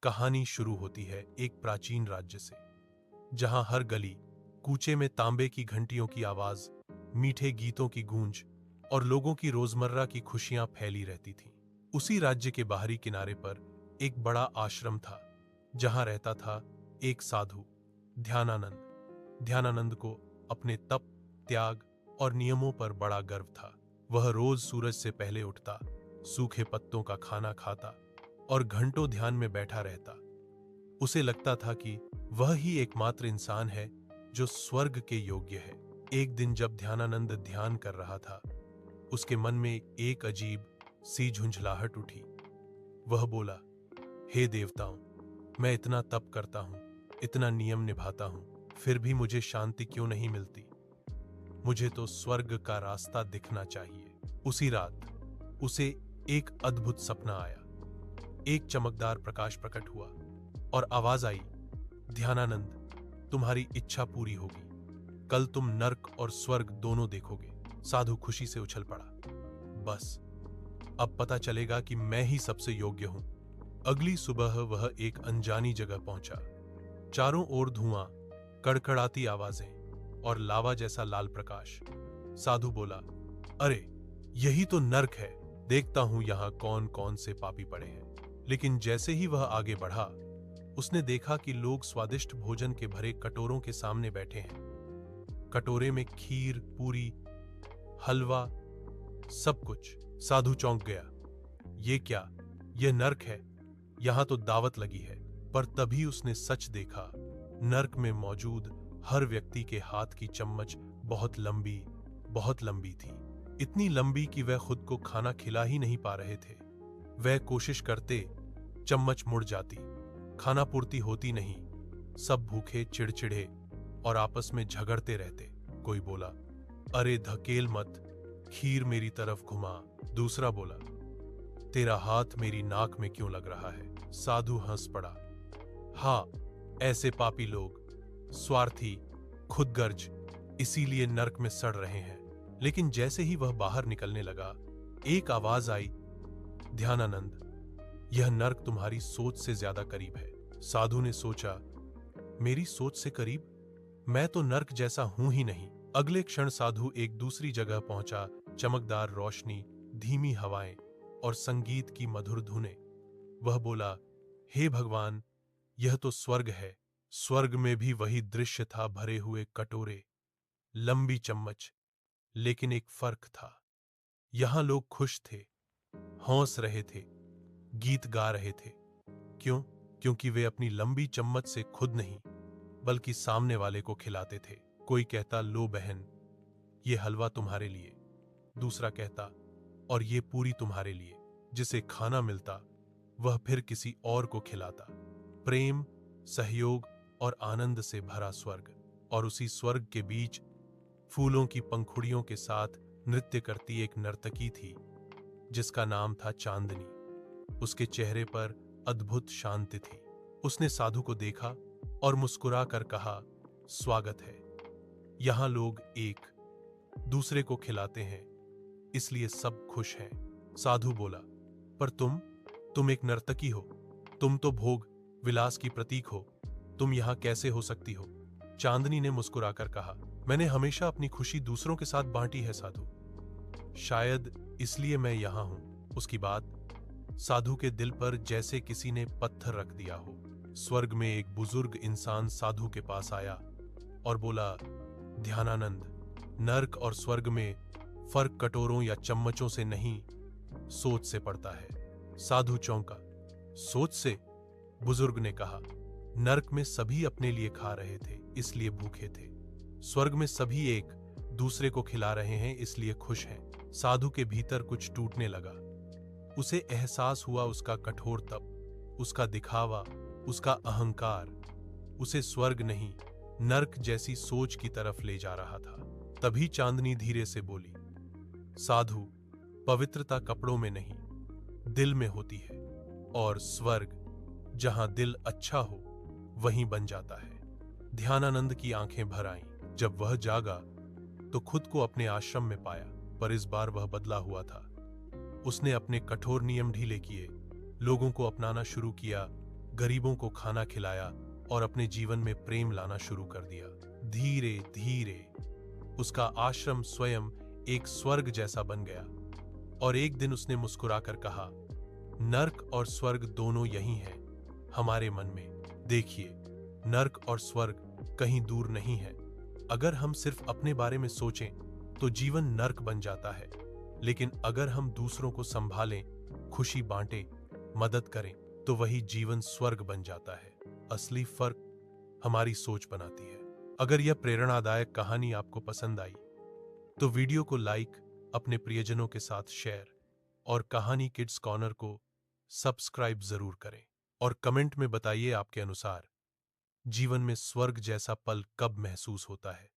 कहानी शुरू होती है एक प्राचीन राज्य से, जहां हर गली कूचे में तांबे की घंटियों की आवाज, मीठे गीतों की गूंज और लोगों की रोजमर्रा की खुशियां फैली रहती थीं। उसी राज्य के बाहरी किनारे पर एक बड़ा आश्रम था, जहां रहता था एक साधु, ध्यानानंद। ध्यानानंद को अपने तप, त्याग और नियमों पर बड़ा गर्व था। वह रोज सूरज से पहले उठता, सूखे पत्तों का खाना खाता और घंटों ध्यान में बैठा रहता। उसे लगता था कि वह ही एकमात्र इंसान है जो स्वर्ग के योग्य है। एक दिन जब ध्यानानंद ध्यान कर रहा था, उसके मन में एक अजीब सी झुंझलाहट उठी। वह बोला, हे देवताओं, मैं इतना तप करता हूं, इतना नियम निभाता हूं, फिर भी मुझे शांति क्यों नहीं मिलती? मुझे तो स्वर्ग का रास्ता दिखना चाहिए। उसी रात उसे एक अद्भुत सपना आया। एक चमकदार प्रकाश प्रकट हुआ और आवाज आई, ध्यानानंद, तुम्हारी इच्छा पूरी होगी। कल तुम नर्क और स्वर्ग दोनों देखोगे। साधु खुशी से उछल पड़ा। बस, अब पता चलेगा कि मैं ही सबसे योग्य हूं। अगली सुबह वह एक अनजानी जगह पहुंचा। चारों ओर धुआं, कड़कड़ाती आवाजें और लावा जैसा लाल प्रकाश। साधु बोला, अरे, यही तो नर्क है। देखता हूं यहां कौन कौन से पापी पड़े हैं। लेकिन जैसे ही वह आगे बढ़ा, उसने देखा कि लोग स्वादिष्ट भोजन के भरे कटोरों के सामने बैठे हैं। कटोरे में खीर, पूरी, हलवा, सब कुछ। साधु चौंक गया। ये क्या? यह नर्क है। यहां तो दावत लगी है। पर तभी उसने सच देखा। नर्क में मौजूद हर व्यक्ति के हाथ की चम्मच बहुत लंबी थी। इतनी लंबी कि वह खुद को खाना खिला ही नहीं पा रहे थे। वह कोशिश करते, चम्मच मुड़ जाती, खाना पूर्ति होती नहीं। सब भूखे, चिड़चिड़े और आपस में झगड़ते रहते। कोई बोला, अरे धकेल मत, खीर मेरी तरफ घुमा। दूसरा बोला, तेरा हाथ मेरी नाक में क्यों लग रहा है? साधु हंस पड़ा। हाँ, ऐसे पापी लोग, स्वार्थी, खुदगर्ज, इसीलिए नर्क में सड़ रहे हैं। लेकिन जैसे ही वह बाहर निकलने लगा, एक आवाज आई, ध्यानानंद, यह नर्क तुम्हारी सोच से ज्यादा करीब है। साधु ने सोचा, मेरी सोच से करीब? मैं तो नर्क जैसा हूं ही नहीं। अगले क्षण साधु एक दूसरी जगह पहुंचा। चमकदार रोशनी, धीमी हवाएं और संगीत की मधुर धुनें। वह बोला, हे भगवान, यह तो स्वर्ग है। स्वर्ग में भी वही दृश्य था, भरे हुए कटोरे, लंबी चम्मच। लेकिन एक फर्क था। यहां लोग खुश थे, हंस रहे थे, गीत गा रहे थे। क्यों? क्योंकि वे अपनी लंबी चम्मच से खुद नहीं, बल्कि सामने वाले को खिलाते थे। कोई कहता, लो बहन, ये हलवा तुम्हारे लिए। दूसरा कहता, और ये पूरी तुम्हारे लिए। जिसे खाना मिलता, वह फिर किसी और को खिलाता। प्रेम, सहयोग और आनंद से भरा स्वर्ग। और उसी स्वर्ग के बीच फूलों की पंखुड़ियों के साथ नृत्य करती एक नर्तकी थी, जिसका नाम था चांदनी। उसके चेहरे पर अद्भुत शांति थी। उसने साधु को देखा और मुस्कुरा कर कहा, स्वागत है। यहां लोग एक दूसरे को खिलाते हैं, इसलिए सब खुश हैं। साधु बोला, पर तुम एक नर्तकी हो। तुम तो भोग विलास की प्रतीक हो। तुम यहां कैसे हो सकती हो? चांदनी ने मुस्कुराकर कहा, मैंने हमेशा अपनी खुशी दूसरों के साथ बांटी है साधु। शायद इसलिए मैं यहां हूं। उसकी बात साधु के दिल पर जैसे किसी ने पत्थर रख दिया हो। स्वर्ग में एक बुजुर्ग इंसान साधु के पास आया और बोला, ध्यानानंद, नर्क और स्वर्ग में फर्क कटोरों या चम्मचों से नहीं, सोच से पड़ता है। साधु चौंका। सोच से? बुजुर्ग ने कहा, नर्क में सभी अपने लिए खा रहे थे, इसलिए भूखे थे। स्वर्ग में सभी एक दूसरे को खिला रहे हैं, इसलिए खुश हैं। साधु के भीतर कुछ टूटने लगा। उसे एहसास हुआ, उसका कठोर तप, उसका दिखावा, उसका अहंकार उसे स्वर्ग नहीं, नर्क जैसी सोच की तरफ ले जा रहा था। तभी चांदनी धीरे से बोली, साधु, पवित्रता कपड़ों में नहीं, दिल में होती है। और स्वर्ग जहां दिल अच्छा हो, वहीं बन जाता है। ध्यानानंद की आंखें भर आईं। जब वह जागा तो खुद को अपने आश्रम में पाया, पर इस बार वह बदला हुआ था। उसने अपने कठोर नियम ढीले किए, लोगों को अपनाना शुरू किया गरीबों को खाना खिलाया और अपने जीवन में प्रेम लाना शुरू कर दिया। धीरे धीरे उसका आश्रम स्वयं एक स्वर्ग जैसा बन गया और एक दिन उसने मुस्कुराकर कहा, नर्क और स्वर्ग दोनों यही हैं, हमारे मन में। देखिए, नर्क और स्वर्ग कहीं दूर नहीं है। अगर हम सिर्फ अपने बारे में सोचें तो जीवन नर्क बन जाता है, लेकिन अगर हम दूसरों को संभालें, खुशी बांटें, मदद करें, तो वही जीवन स्वर्ग बन जाता है। असली फर्क हमारी सोच बनाती है। अगर यह प्रेरणादायक कहानी आपको पसंद आई तो वीडियो को लाइक, अपने प्रियजनों के साथ शेयर और कहानी किड्स कॉर्नर को सब्सक्राइब जरूर करें। और कमेंट में बताइए आपके अनुसार जीवन में स्वर्ग जैसा पल कब महसूस होता है।